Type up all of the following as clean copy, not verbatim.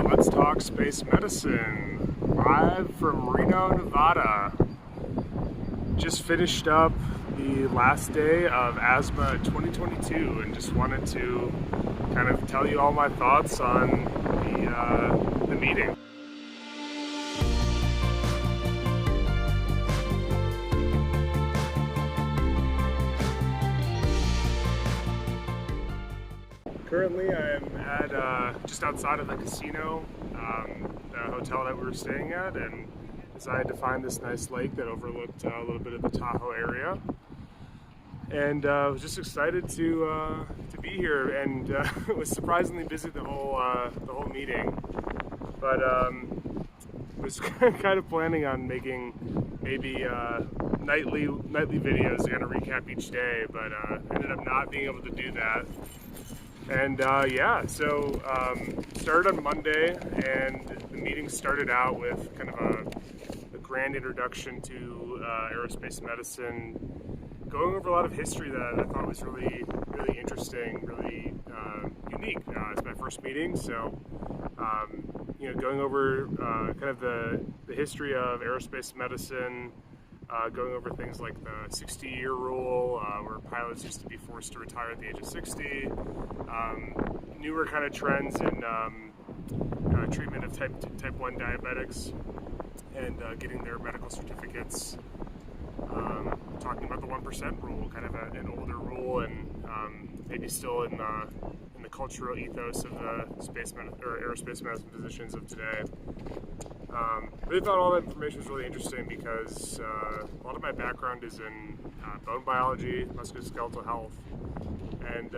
Let's talk space medicine, live from Reno, Nevada. Just finished up the last day of AsMA 2022 and just wanted to kind of tell you all my thoughts on the meeting. Currently, I'm at just outside of the casino, the hotel that we were staying at, and decided to find this nice lake that overlooked a little bit of the Tahoe area. And was just excited to be here, and it was surprisingly busy the whole meeting. But was kind of planning on making maybe nightly videos to kind of recap each day, but ended up not being able to do that. And yeah, so started on Monday, and the meeting started out with kind of a grand introduction to aerospace medicine, going over a lot of history that I thought was really interesting, really unique. It's my first meeting, so you know, going over kind of the history of aerospace medicine. Going over things like the 60-year rule, where pilots used to be forced to retire at the age of 60, newer kind of trends in treatment of type 1 diabetics, and getting their medical certificates, talking about the 1% rule, kind of an older rule, and maybe still in the cultural ethos of the aerospace medicine physicians of today. Really thought all that information was really interesting because a lot of my background is in bone biology, musculoskeletal health, and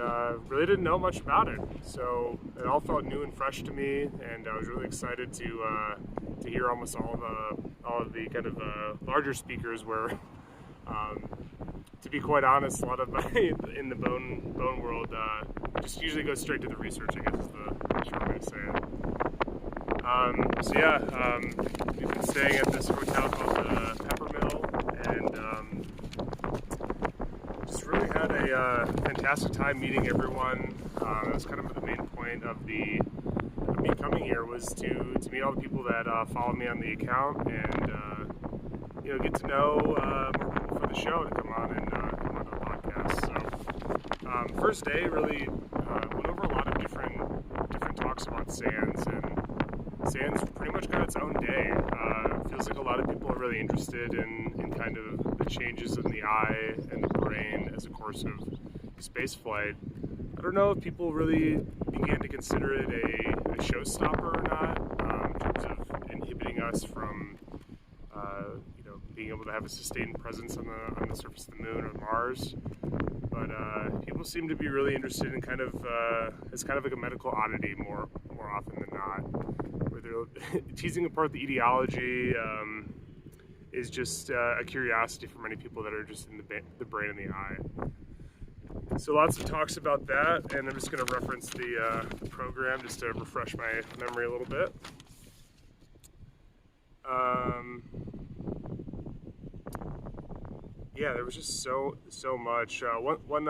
really didn't know much about it. So it all felt new and fresh to me, and I was really excited to hear almost all of the kind of larger speakers were. To be quite honest, a lot of in the bone world just usually goes straight to the research, I guess is the short way to say it. So yeah, we've been staying at this hotel called the Peppermill, and just really had a fantastic time meeting everyone. That was kind of the main point of me coming here, was to meet all the people that follow me on the account, and you know, get to know more people for the show to come on the podcast. So first day really went over a lot of different talks about SANS, and SANS pretty much got its own day. Feels like a lot of people are really interested in kind of the changes in the eye and the brain as a course of space flight. I don't know if people really began to consider it a showstopper or not, in terms of inhibiting us from you know, being able to have a sustained presence on the surface of the moon or Mars. But people seem to be really interested in kind of as kind of like a medical oddity more often than not, where they're teasing apart the etiology is just a curiosity for many people that are just in the brain and the eye. So lots of talks about that, and I'm just going to reference the program just to refresh my memory a little bit. Yeah, there was just so much. One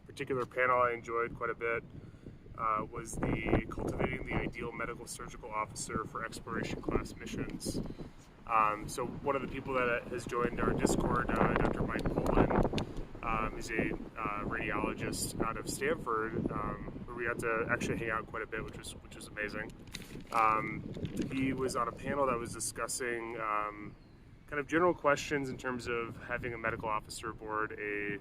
particular panel I enjoyed quite a bit was the Cultivating the Ideal Medical Surgical Officer for Exploration Class Missions. So one of the people that has joined our Discord, Dr. Mike Poland, is a radiologist out of Stanford, where we got to actually hang out quite a bit, which was amazing. He was on a panel that was discussing kind of general questions in terms of having a medical officer aboard a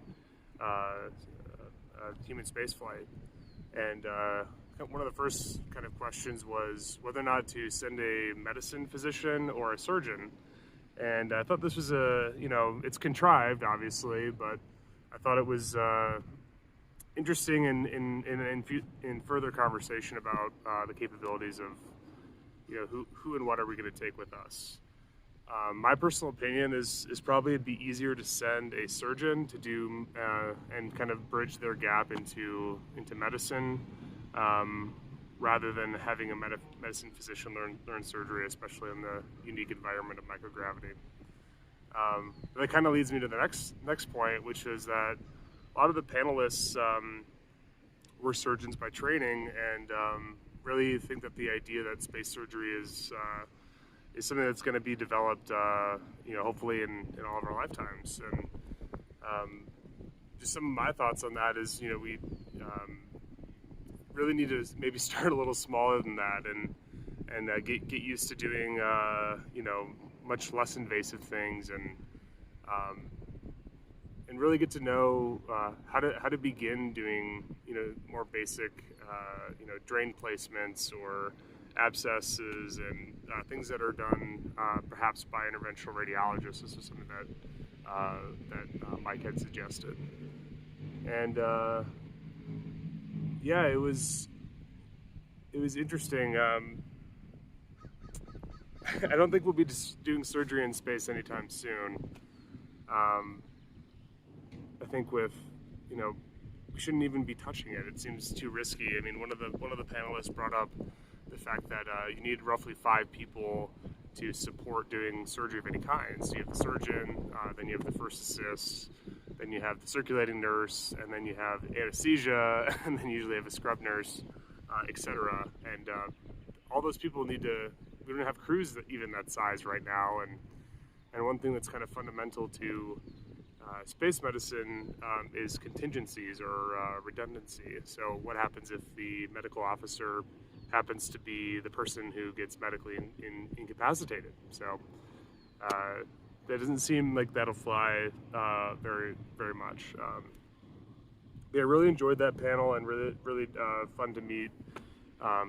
human spaceflight. And one of the first kind of questions was whether or not to send a medicine physician or a surgeon. And I thought this was you know, it's contrived, obviously, but I thought it was interesting in further conversation about the capabilities of, you know, who and what are we going to take with us. My personal opinion is probably it'd be easier to send a surgeon to do and kind of bridge their gap into medicine, rather than having a medicine physician learn surgery, especially in the unique environment of microgravity. That kind of leads me to the next point, which is that a lot of the panelists we're surgeons by training, and really think that the idea that space surgery is something that's going to be developed, hopefully in all of our lifetimes. And just some of my thoughts on that is, we really need to maybe start a little smaller than that, and get used to doing much less invasive things, and really get to know how to begin doing more basic drain placements or abscesses and things that are done perhaps by interventional radiologists. This is something that Mike had suggested, and it was interesting. I don't think we'll be doing surgery in space anytime soon. I think we shouldn't even be touching it. It seems too risky. I mean, one of the panelists brought up the fact that you need roughly 5 people to support doing surgery of any kind. So you have the surgeon, then you have the first assist, then you have the circulating nurse, and then you have anesthesia, and then you usually have a scrub nurse, etc. And all those people we don't have crews even that size right now. And one thing that's kind of fundamental to space medicine is contingencies or redundancy. So what happens if the medical officer happens to be the person who gets medically incapacitated? So that doesn't seem like that'll fly very, very much. I really enjoyed that panel, and really fun to meet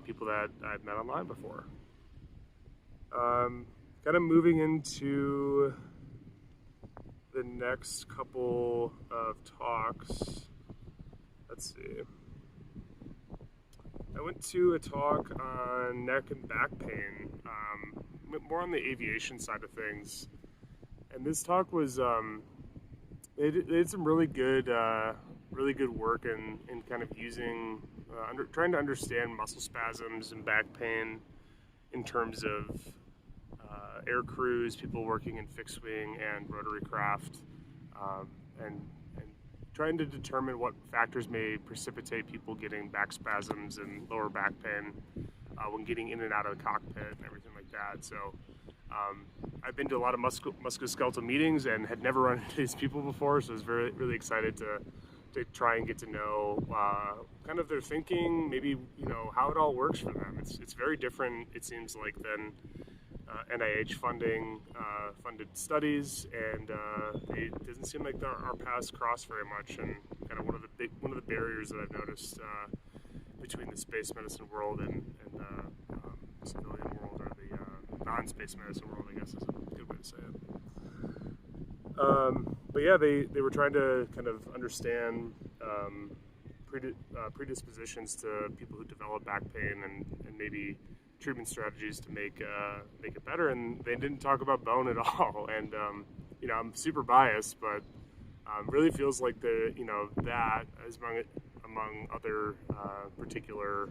people that I've met online before. Kind of moving into the next couple of talks. Let's see. I went to a talk on neck and back pain, more on the aviation side of things. And this talk was, they did some really good work in kind of using, trying to understand muscle spasms and back pain in terms of air crews, people working in fixed wing and rotary craft, and trying to determine what factors may precipitate people getting back spasms and lower back pain when getting in and out of the cockpit and everything like that. So I've been to a lot of musculoskeletal meetings and had never run into these people before, so I was really excited to try and get to know kind of their thinking, maybe how it all works for them. It's very different, it seems like, than NIH funded studies, and it doesn't seem like our paths cross very much. And kind of one of the barriers that I've noticed between the space medicine world and the civilian world, or the non-space medicine world, I guess is a good way to say it. But yeah, they were trying to kind of understand predispositions to people who develop back pain and maybe treatment strategies to make it better, and they didn't talk about bone at all. And I'm super biased, but really feels like that as among other particular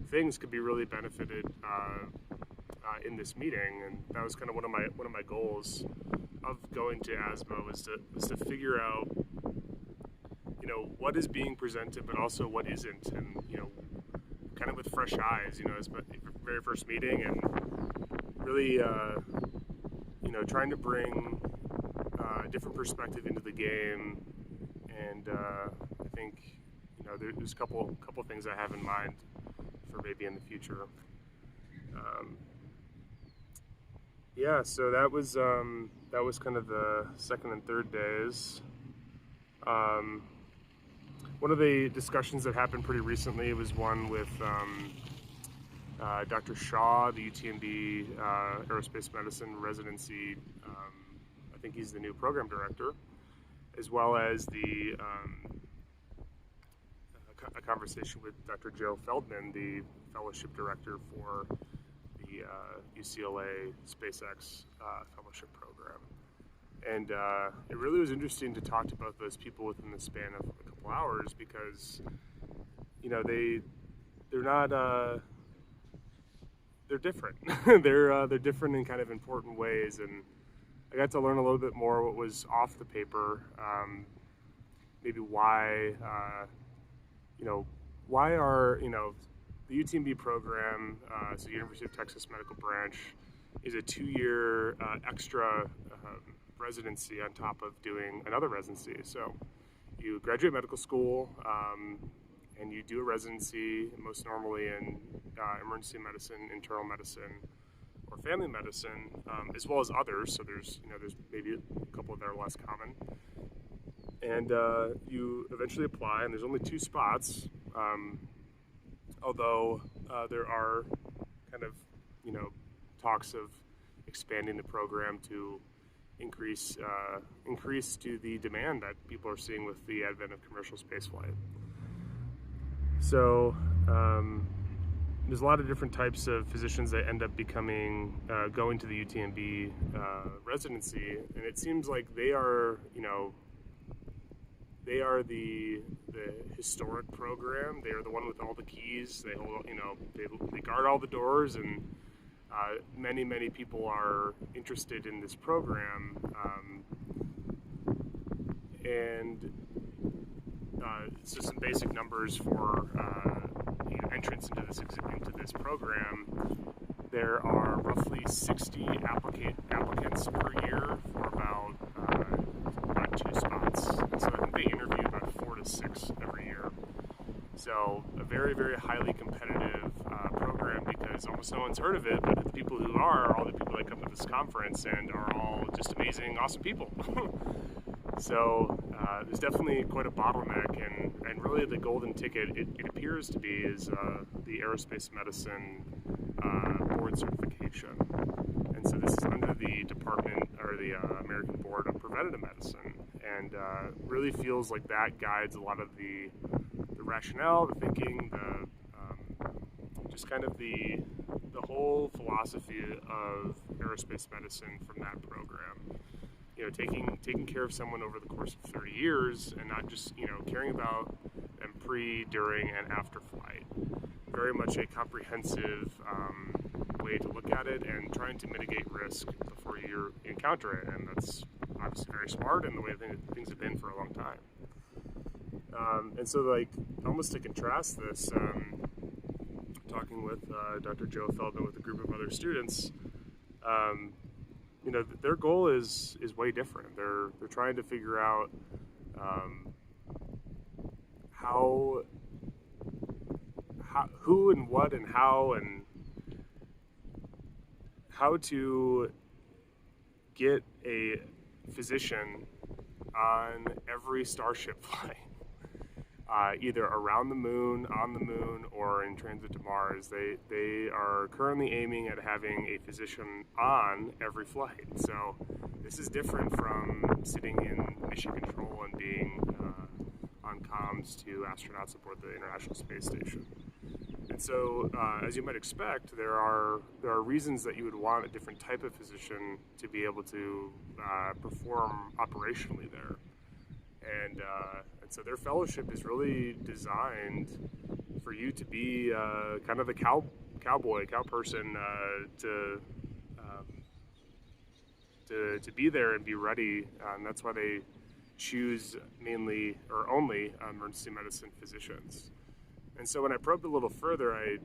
things could be really benefited in this meeting. And that was kind of one of my goals of going to AsMA was to figure out what is being presented, but also what isn't, and kind of with fresh eyes, as my very first meeting, and really, trying to bring a different perspective into the game. And I think, there's a couple things I have in mind for maybe in the future. So that was kind of the second and third days. One of the discussions that happened pretty recently was one with Dr. Shaw, the UTMB Aerospace Medicine residency. I think he's the new program director, as well as a conversation with Dr. Joe Feldman, the fellowship director for the UCLA SpaceX fellowship program. And it really was interesting to talk to both those people within the span of a couple hours, because they're not they're different. They're different in kind of important ways, and I got to learn a little bit more what was off the paper, maybe why why are, the UTMB program, so University of Texas Medical Branch, is a 2-year extra residency on top of doing another residency. So you graduate medical school and you do a residency, most normally in emergency medicine, internal medicine, or family medicine, as well as others. So there's maybe a couple that are less common. And you eventually apply, and there's only 2 spots. Although there are kind of, talks of expanding the program to increase to the demand that people are seeing with the advent of commercial spaceflight. So there's a lot of different types of physicians that end up becoming going to the UTMB residency, and it seems like they are, they are the historic program. They are the one with all the keys. They hold, they guard all the doors, and many people are interested in this program. And so some basic numbers for entrance into this program. There are roughly 60 applicants per year for about 2 spots. And so I think they interview about 4 to 6 every year. So a very, very highly competitive program, because almost no one's heard of it, but the people who are all the people that come to this conference and are all just amazing, awesome people. So there's definitely quite a bottleneck, and really the golden ticket, it appears to be, is the aerospace medicine board certification. And so this is under the department, or the American Board of Preventative Medicine, and really feels like that guides a lot of the rationale, the thinking, just kind of the whole philosophy of aerospace medicine from that program. Taking care of someone over the course of 30 years, and not just, caring about them pre, during, and after flight. Very much a comprehensive way to look at it, and trying to mitigate risk before you encounter it. And that's obviously very smart, and the way things have been for a long time. And so, almost to contrast this, talking with Dr. Joe Feldman with a group of other students, their goal is way different. They're trying to figure out who and what and how to get a physician on every Starship flight. Either around the moon, on the moon, or in transit to Mars. They are currently aiming at having a physician on every flight. So this is different from sitting in mission control and being on comms to astronauts aboard the International Space Station. And so, as you might expect, there are reasons that you would want a different type of physician to be able to perform operationally there. And so their fellowship is really designed for you to be kind of the cow person to be there and be ready. And that's why they choose mainly or only emergency medicine physicians. And so when I probed a little further, I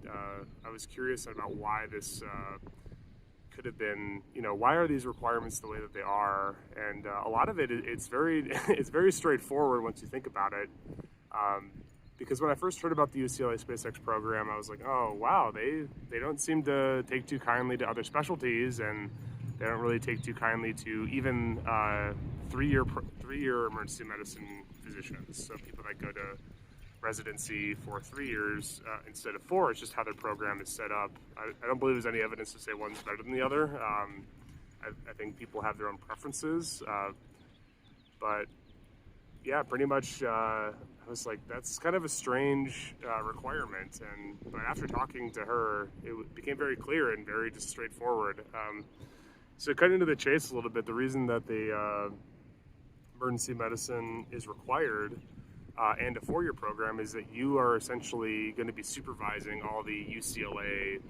was curious about why this could have been, why are these requirements the way that they are? And a lot of it's very straightforward once you think about it. Because when I first heard about the UCLA SpaceX program, I was like, oh wow, they don't seem to take too kindly to other specialties, and they don't really take too kindly to even 3-year emergency medicine physicians. So people that go to residency for 3 years instead of 4. It's just how their program is set up. I don't believe there's any evidence to say one's better than the other. I think people have their own preferences. But yeah, pretty much I was like, that's kind of a strange requirement. But after talking to her, it became very clear and very just straightforward. So cutting to the chase a little bit, the reason that the emergency medicine is required and a 4-year program is that you are essentially going to be supervising all the UCLA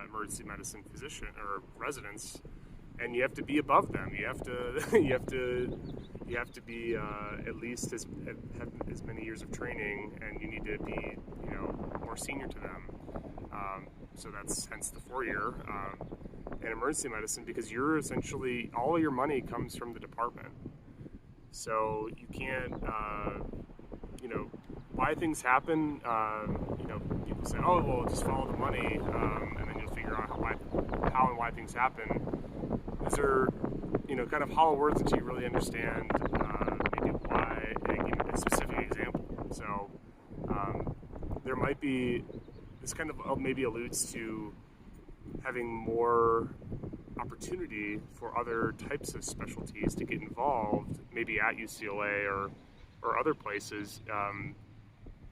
emergency medicine physician or residents and you have to be above them. You have to you have to be at least have as many years of training, and you need to be more senior to them. So that's hence the 4-year in emergency medicine, because you're essentially, all of your money comes from the department. So you can't, why things happen. People say, oh, well, just follow the money, and then you'll figure out how and why things happen. These are, kind of hollow words until you really understand maybe why. A specific example. So there might be, this kind of maybe alludes to having more opportunity for other types of specialties to get involved, maybe at UCLA or other places.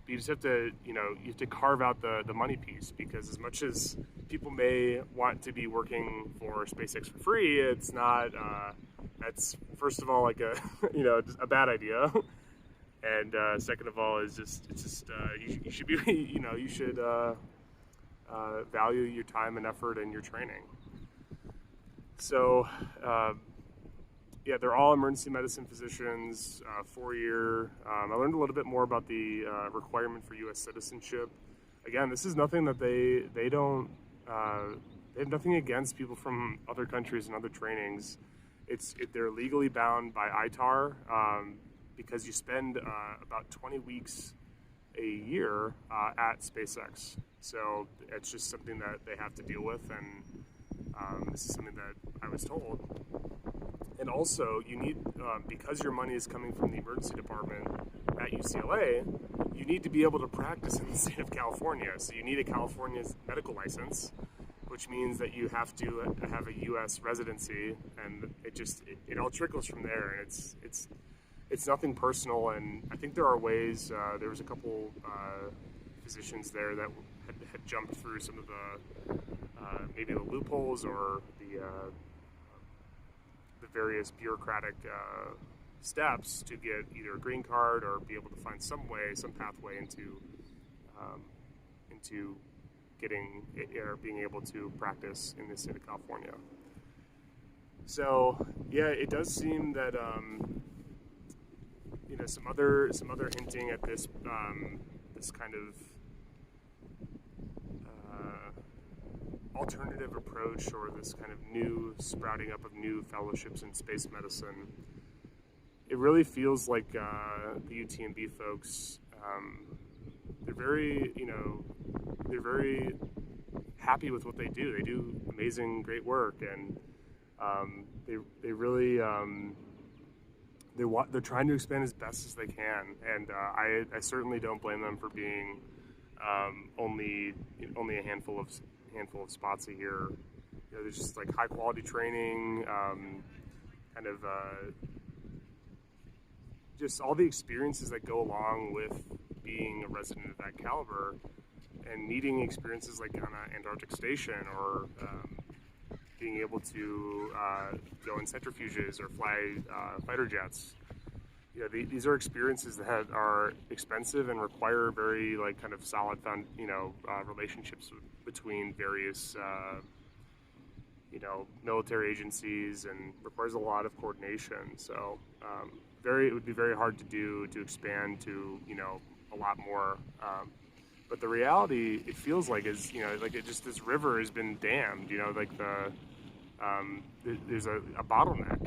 You just have to, you have to carve out the money piece, because as much as people may want to be working for SpaceX for free, it's not, that's first of all like a, a bad idea. And second of all, is you should be, you should value your time and effort and your training. So, they're all emergency medicine physicians, 4-year. I learned a little bit more about the requirement for U.S. citizenship. Again, this is nothing that they don't, they have nothing against people from other countries and other trainings. They're legally bound by ITAR, because you spend about 20 weeks a year at SpaceX. So it's just something that they have to deal with, and this is something that I was told. And also, you need, because your money is coming from the emergency department at UCLA, you need to be able to practice in the state of California. So you need a California medical license, which means that you have to have a U.S. residency, and it all trickles from there. And it's nothing personal, and I think there are ways. There was a couple physicians there that had jumped through some of the maybe the loopholes or the various bureaucratic steps to get either a green card or be able to find some pathway into getting or being able to practice in the state of California. So it does seem that some other hinting at this this kind of alternative approach, or this kind of new sprouting up of new fellowships in space medicine. It really feels like the UTMB folks, they're very happy with what they do. They do amazing, great work, and they really they're trying to expand as best as they can. And I certainly don't blame them for being only a handful of spots a year. There's just like high quality training, just all the experiences that go along with being a resident of that caliber, and needing experiences like on an Antarctic station, or being able to go in centrifuges or fly fighter jets. These are experiences that are expensive and require very kind of solid relationships between various military agencies, and requires a lot of coordination. So it would be very hard to expand to a lot more. But the reality, it feels like, is this river has been dammed. There's a bottleneck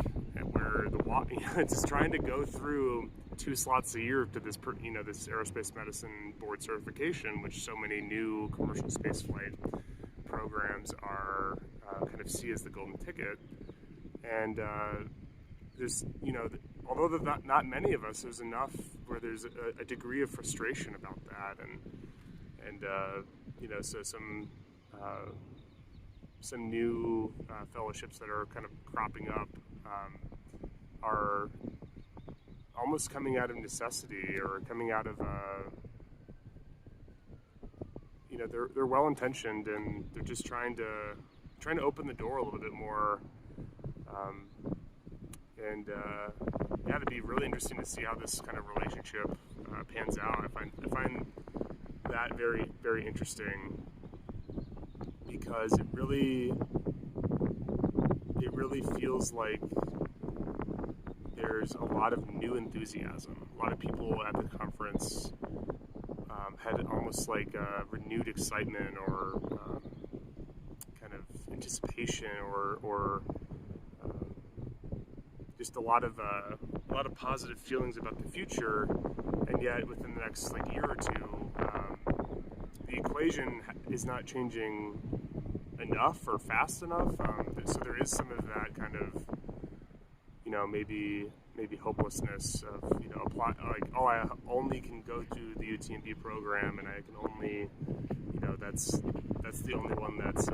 where the water, it's just trying to go through 2 slots a year to this this aerospace medicine board certification, which so many new commercial spaceflight programs are kind of see as the golden ticket. And there's although not many of us, there's enough where there's a degree of frustration about that, and so some new fellowships that are kind of cropping up are almost coming out of necessity, or coming out of they're well intentioned, and they're just trying to open the door a little bit more, it'd be really interesting to see how this kind of relationship pans out. I find that very, very interesting, because it it really feels like there's a lot of new enthusiasm. A lot of people at the conference had almost like renewed excitement or kind of anticipation or just a lot of positive feelings about the future, and yet within the next like year or two, the equation is not changing enough or fast enough. So there is some of that kind of, maybe hopelessness of, apply, like, oh, I only can go to the UTMB program, and I can only, that's the only one that's.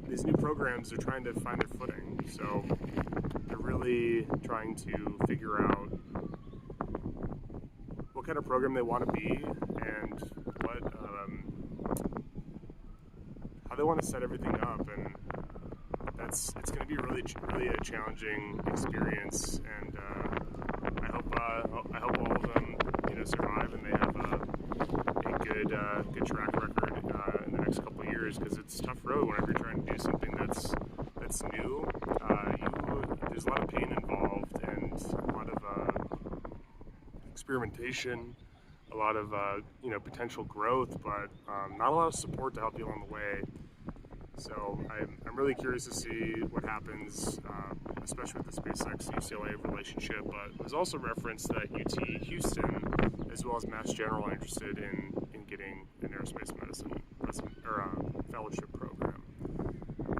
These new programs are trying to find their footing, so they're really trying to figure out what kind of program they want to be and what how they want to set everything up, and it's going to be really a challenging experience, and I hope all of them survive and they have a good track record in the next couple of years, because it's a tough road whenever you're trying to do something that's new. There's a lot of pain involved and a lot of experimentation, a lot of potential growth, but not a lot of support to help you along the way. So I'm really curious to see what happens, especially with the SpaceX UCLA relationship. But it was also referenced that UT Houston, as well as Mass General, are interested in getting an aerospace medicine fellowship program.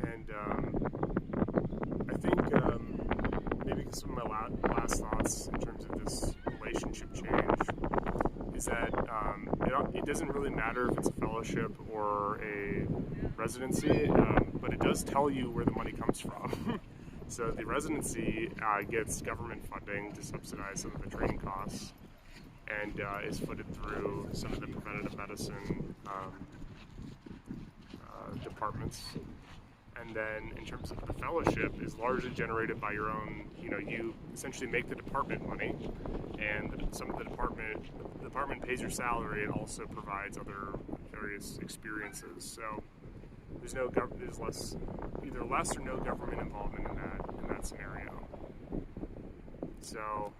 And I think maybe some of my last thoughts in terms of this relationship change is that it doesn't really matter if it's a fellowship or a residency, but it does tell you where the money comes from. So the residency gets government funding to subsidize some of the training costs, and is footed through some of the preventative medicine departments. And then in terms of the fellowship, is largely generated by your own, you essentially make the department money, and some of the department pays your salary and also provides other various experiences. So there's either less or no government involvement in that scenario. So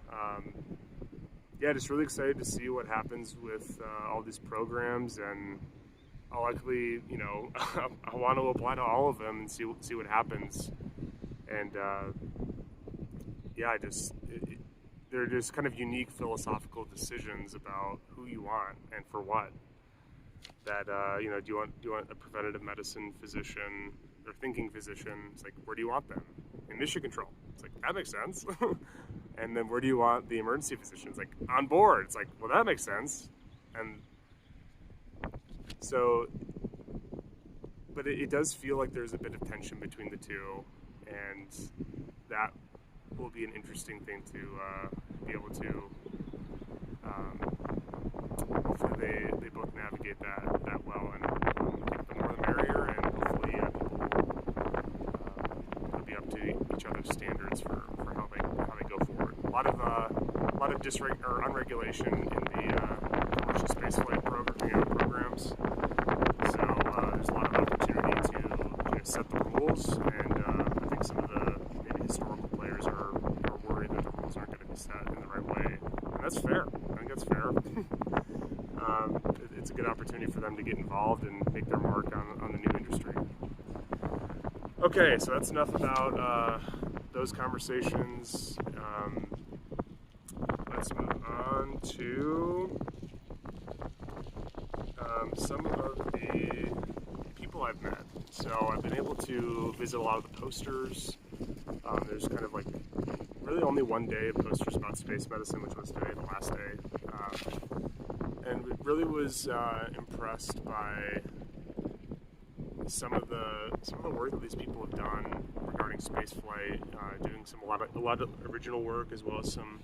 just really excited to see what happens with all these programs, and I'll likely, I want to apply to all of them and see what happens. And they're just kind of unique philosophical decisions about who you want and for what. That do you want a preventative medicine physician or thinking physician? It's like, where do you want them? In mission control. It's like, that makes sense. And then where do you want the emergency physician? It's like, on board. It's like, well, that makes sense. And so, but it does feel like there's a bit of tension between the two, and that will be an interesting thing to be able to. Hopefully, they both navigate that well, and the more the merrier, and hopefully they'll be up to each other's standards for how they go forward. A lot of unregulation in the commercial spaceflight programs. So there's a lot of opportunity to set the rules, and I think some of the maybe historical players are worried that the rules aren't going to be set in the right way, and that's fair. I think that's fair. It's a good opportunity for them to get involved and make their mark on the new industry. Okay, so that's enough about those conversations. Let's move on to some of the people I've met. So I've been able to visit a lot of the posters. There's kind of like really only one day of posters about space medicine, which was today, the last day. And really was impressed by some of the work that these people have done regarding spaceflight, doing a lot of original work, as well as some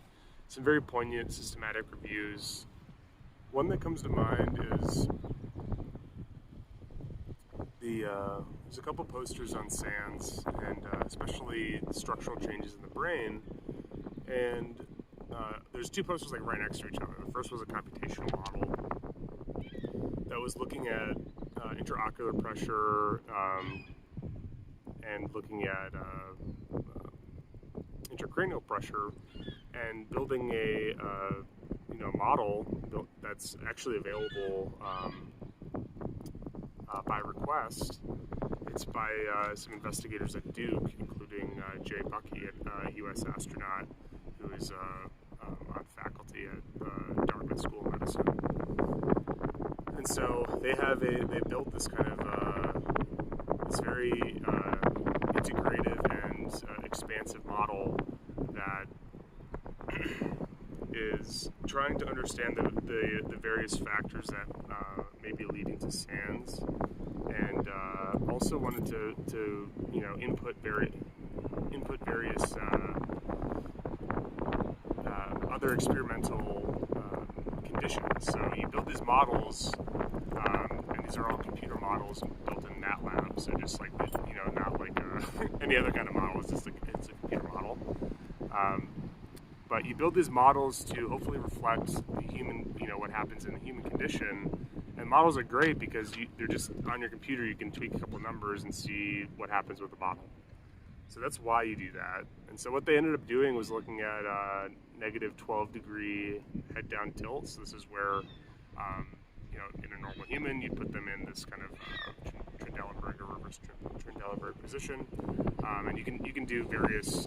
very poignant systematic reviews. One that comes to mind is there's a couple posters on SANS, and especially structural changes in the brain. And there's two posters like right next to each other. The first was a computational model that was looking at intraocular pressure and looking at intracranial pressure and building a model that's actually available by request. It's by some investigators at Duke, including Jay Bucky, a U.S. astronaut who is on faculty at Dartmouth School of Medicine. And so they built this kind of this very integrative and expansive model that is trying to understand the various factors that may be leading to SANS, and also wanted to input various other experimental conditions. So you build these models, and these are all computer models built in MATLAB. So just like not like any other kind of model. It's just it's a computer model. But you build these models to hopefully reflect the human, what happens in the human condition. And models are great because they're just on your computer. You can tweak a couple numbers and see what happens with the model. So that's why you do that. And so what they ended up doing was looking at negative 12-degree head-down tilt. So this is where, in a normal human, you put them in this kind of Trendelenburg or reverse Trendelenburg position, and you can do various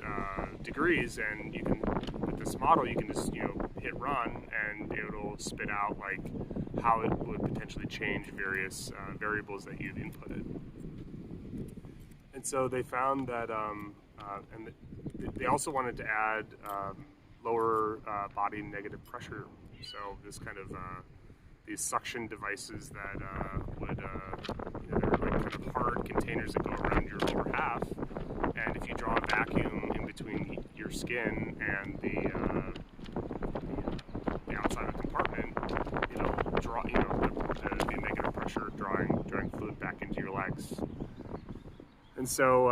degrees, and you can, with this model, you can just hit run, and it'll spit out like how it would potentially change various variables that you've inputted. And so they found that, and they also wanted to add lower body negative pressure. So this kind of these suction devices that would, they're like kind of hard containers that go around your lower half. And if you draw a vacuum in between your skin and the outside of the compartment, it'll draw, the negative pressure drawing fluid back into your legs. And so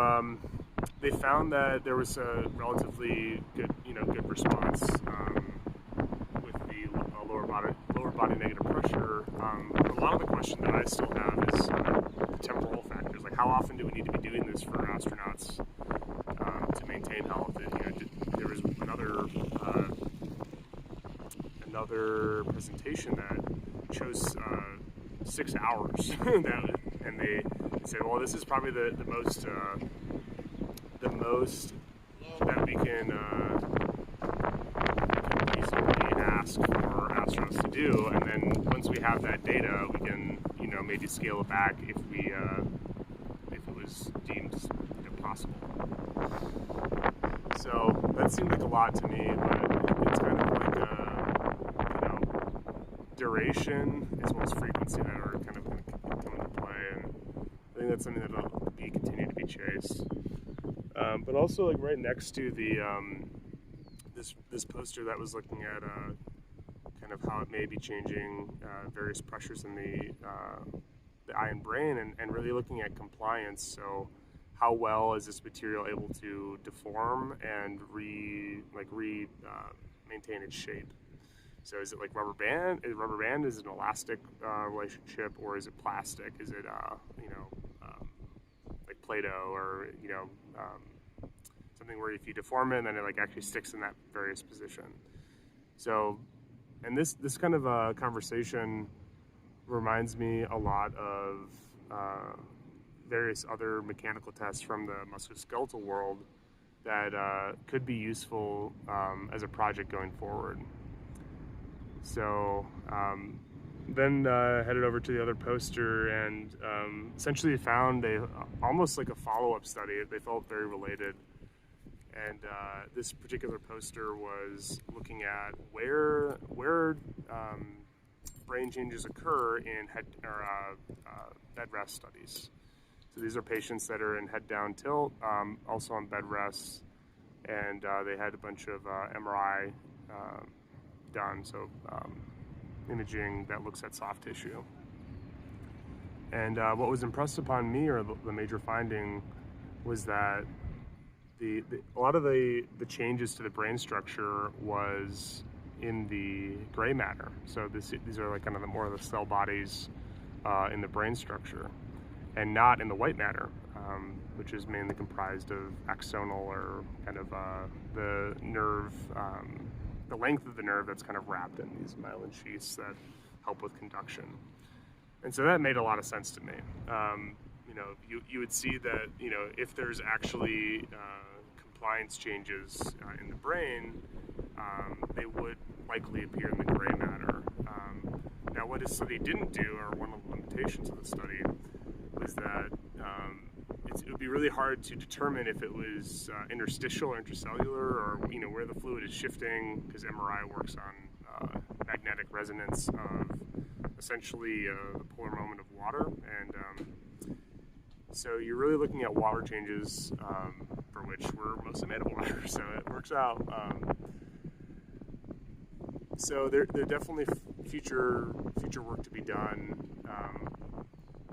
they found that there was a relatively good, good response with the lower body negative pressure. A lot of the question that I still have is the temporal factors, like how often do we need to be doing this for astronauts to maintain health? There was another presentation that shows 6 hours, and they said, well, this is probably the most that we can reasonably ask for astronauts to do, and then once we have that data, we can maybe scale it back if it was deemed possible. So that seemed like a lot to me, but it's kind of like duration as well as frequency that are kind of going to come into play, and I think that's something that will continue to be chased. But also, like right next to the this poster that was looking at kind of how it may be changing various pressures in the eye and brain, and really looking at compliance. So, how well is this material able to deform and maintain its shape? So is it like rubber band? Is rubber band is an elastic relationship, or is it plastic? Is it like Play-Doh, or something where if you deform it, then it like actually sticks in that various position. So, and this kind of conversation reminds me a lot of various other mechanical tests from the musculoskeletal world that could be useful as a project going forward. So then headed over to the other poster, and essentially found almost like a follow-up study. They felt very related, and this particular poster was looking at where brain changes occur in bed rest studies. So these are patients that are in head down tilt, also on bed rests, and they had a bunch of MRI done, so imaging that looks at soft tissue. And what was impressed upon me, or the major finding, was that a lot of the changes to the brain structure was in the gray matter. So these are like kind of more of the cell bodies in the brain structure, and not in the white matter. which is mainly comprised of axonal, or kind of the nerve, the length of the nerve that's kind of wrapped in these myelin sheaths that help with conduction. And so that made a lot of sense to me. You would see that, if there's actually compliance changes in the brain, they would likely appear in the gray matter. Now, what this study didn't do, or one of the limitations of the study, was that it would be really hard to determine if it was interstitial or intracellular, or where the fluid is shifting, because MRI works on magnetic resonance of essentially the polar moment of water, and so you're really looking at water changes, for which we're mostly made of water, so it works out. So there definitely future work to be done,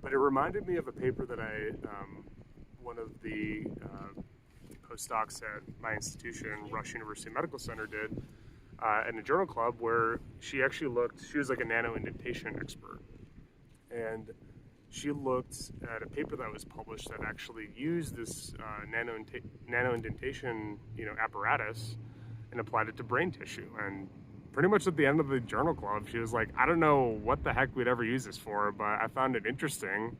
but it reminded me of a paper that one of the postdocs at my institution, Rush University Medical Center, did in a journal club, where she was like a nano indentation expert, and she looked at a paper that was published that actually used this nano indentation apparatus and applied it to brain tissue. And pretty much at the end of the journal club, she was like, I don't know what the heck we'd ever use this for, but I found it interesting.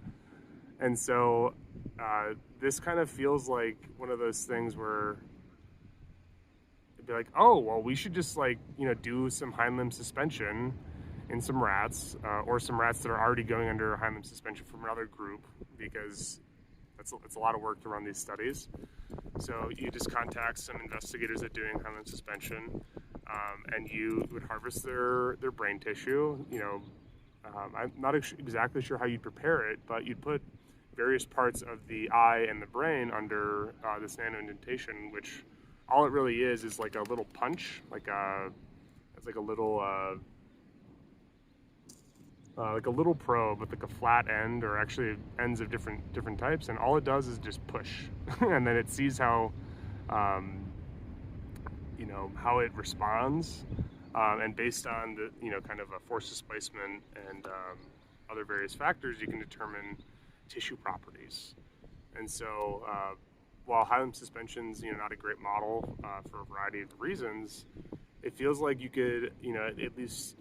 And so this kind of feels like one of those things where it'd be like, oh, well, we should just do some hind limb suspension in some rats, or some rats that are already going under hind limb suspension from another group, because it's a lot of work to run these studies. So you just contact some investigators that are doing hind limb suspension, and you would harvest their brain tissue. I'm not exactly sure how you'd prepare it, but you'd put various parts of the eye and the brain under this nano indentation, which all it really is like a little punch, it's like a little probe with like a flat end, or actually ends of different types, and all it does is just push, and then it sees how it responds, and based on the kind of a force displacement and other various factors, you can determine tissue properties. And so while hind limb suspension's not a great model for a variety of reasons, it feels like you could at least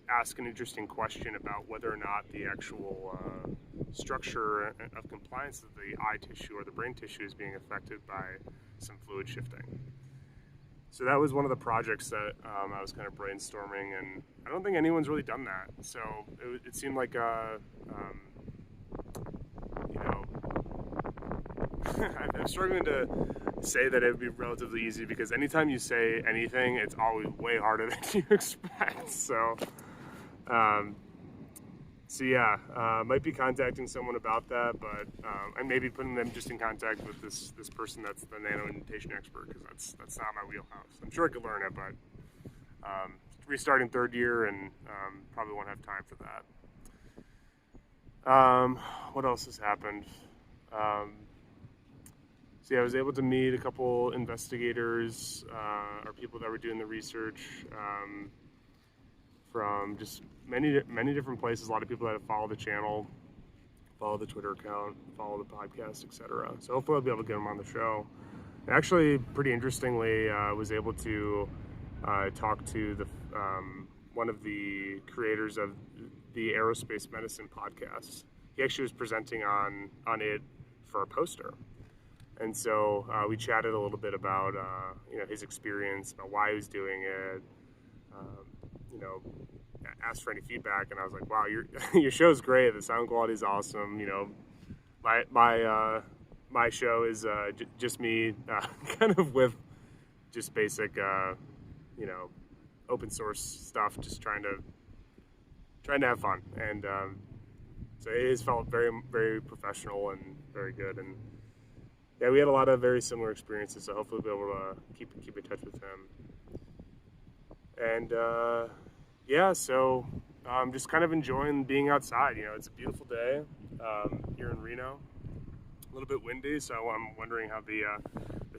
ask an interesting question about whether or not the actual structure of compliance of the eye tissue or the brain tissue is being affected by some fluid shifting. So that was one of the projects that I was kind of brainstorming, and I don't think anyone's really done that. So it seemed like I'm struggling to say that it would be relatively easy, because anytime you say anything, it's always way harder than you expect. So might be contacting someone about that, but and maybe putting them just in contact with this person that's the nano indentation expert, because that's not my wheelhouse. I'm sure I could learn it, but restarting third year, and probably won't have time for that. What else has happened? I was able to meet a couple investigators, or people that were doing the research, from just many different places. A lot of people that have followed the channel, follow the Twitter account, follow the podcast, etc. So hopefully I'll be able to get them on the show. And actually, pretty interestingly, I was able to talk to the one of the creators of the Aerospace Medicine podcast. He actually was presenting on it for a poster. And so we chatted a little bit about his experience, about why he was doing it, asked for any feedback, and I was like, wow, your show's great, the sound quality is awesome. My show is just me, kind of with just basic open source stuff, just trying to have fun, and so it has felt very, very professional and very good. And yeah, we had a lot of very similar experiences, so hopefully we'll be able to keep in touch with him. And so I'm just kind of enjoying being outside. It's a beautiful day here in Reno. A little bit windy, so I'm wondering how the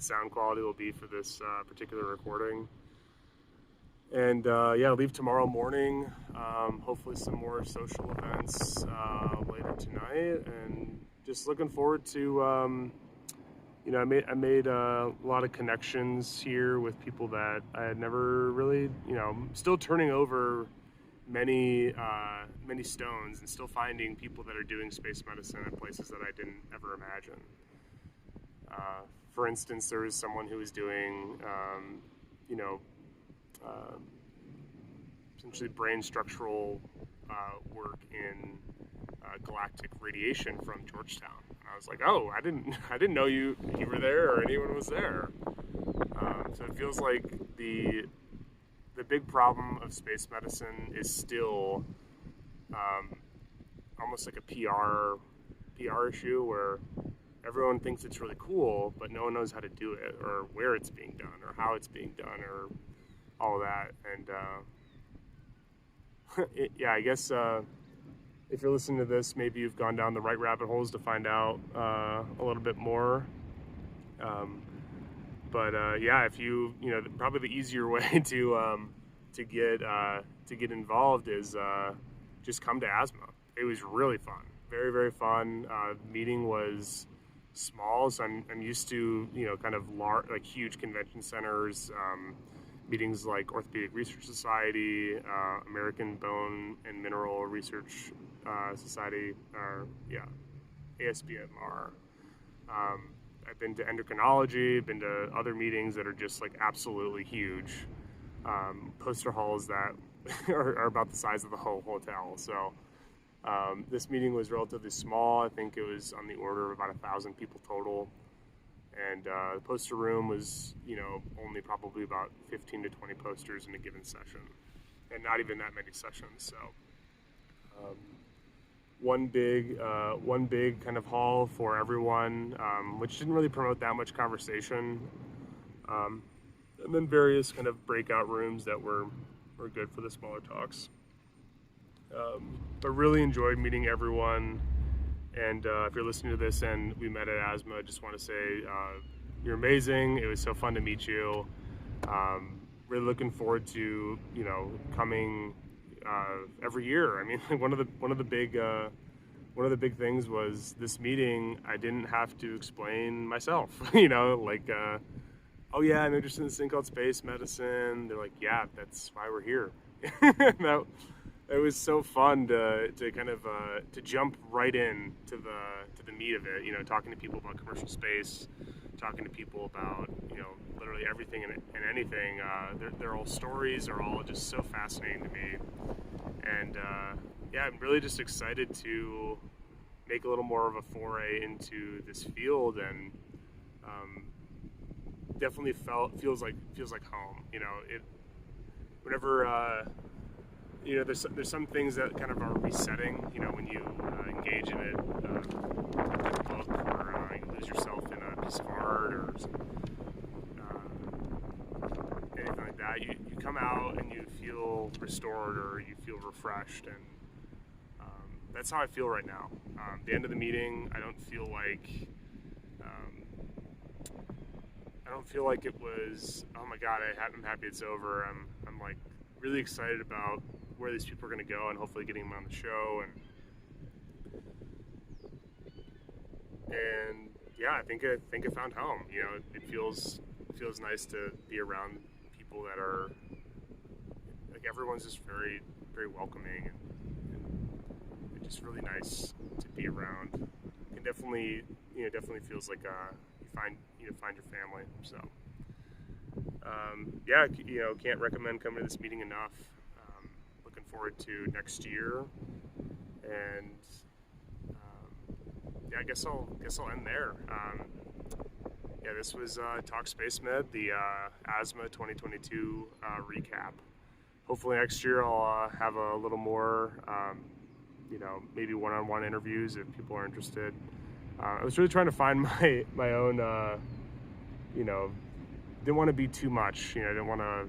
sound quality will be for this particular recording. And I'll leave tomorrow morning. Hopefully some more social events later tonight, and just looking forward to, I made a lot of connections here with people that I had never really, still turning over many stones and still finding people that are doing space medicine in places that I didn't ever imagine. For instance, there was someone who was doing, you know, uh, essentially brain structural work in galactic radiation from Georgetown. And I was like, oh, I didn't know you were there or anyone was there. So it feels like the big problem of space medicine is still almost like a PR issue where everyone thinks it's really cool, but no one knows how to do it or where it's being done or how it's being done or all of that. And yeah, I guess if you're listening to this, maybe you've gone down the right rabbit holes to find out a little bit more. Yeah, if probably the easier way to get involved is just come to AsMA. It was really fun, very very fun. Meeting was small, so I'm used to kind of like huge convention centers. Meetings like Orthopedic Research Society, American Bone and Mineral Research Society, or ASBMR. I've been to endocrinology, been to other meetings that are just like absolutely huge. Poster halls that are about the size of the whole hotel. So this meeting was relatively small. I think it was on the order of about 1,000 people total. And the poster room was, only probably about 15 to 20 posters in a given session, and not even that many sessions. So one big kind of hall for everyone, which didn't really promote that much conversation. And then various kind of breakout rooms that were good for the smaller talks. But really enjoyed meeting everyone. And if you're listening to this and we met at AsMA, I just want to say you're amazing. It was so fun to meet you. Really looking forward to coming every year. I mean, one of the big things was this meeting. I didn't have to explain myself. Oh yeah, I'm interested in this thing called space medicine. They're like, yeah, that's why we're here. It was so fun to kind of to jump right in to the meat of it. Talking to people about commercial space, talking to people about literally everything and anything. Their whole stories are all just so fascinating to me, and I'm really just excited to make a little more of a foray into this field, and definitely feels like home. Whenever. There's some things that kind of are resetting, when you engage in a book or you lose yourself in a piece of art or anything like that. You come out and you feel restored or you feel refreshed, and that's how I feel right now. The end of the meeting, I don't feel like it was, oh my God, I'm happy it's over. I'm like really excited about where these people are going to go, and hopefully getting them on the show, and yeah, I think I found home. It feels nice to be around people that are like, everyone's just very very welcoming, and it's just really nice to be around. It definitely feels like you find your family. So can't recommend coming to this meeting enough. Looking forward to next year, and I guess I'll end there. This was Talk Space Med, the AsMA 2022 recap. Hopefully next year I'll have a little more, maybe one-on-one interviews if people are interested. I was really trying to find my own, didn't want to be too much. I didn't want to.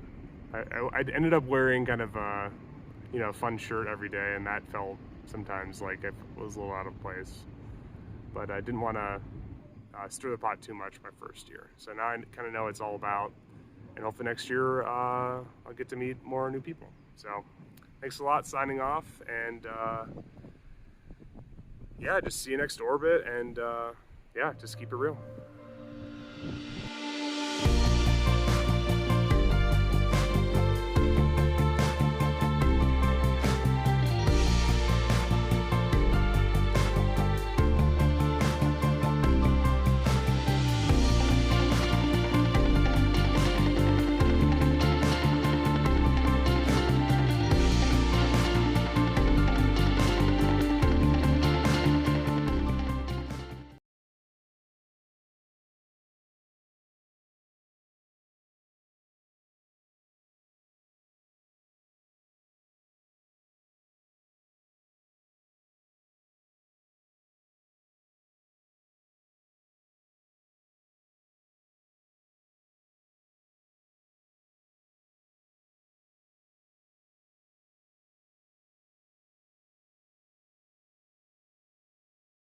I ended up wearing kind of a fun shirt every day, and that felt sometimes like it was a little out of place. But I didn't want to stir the pot too much my first year. So now I kind of know what it's all about, and hopefully next year I'll get to meet more new people. So thanks a lot. Signing off, and yeah, just see you next orbit, and yeah, just keep it real.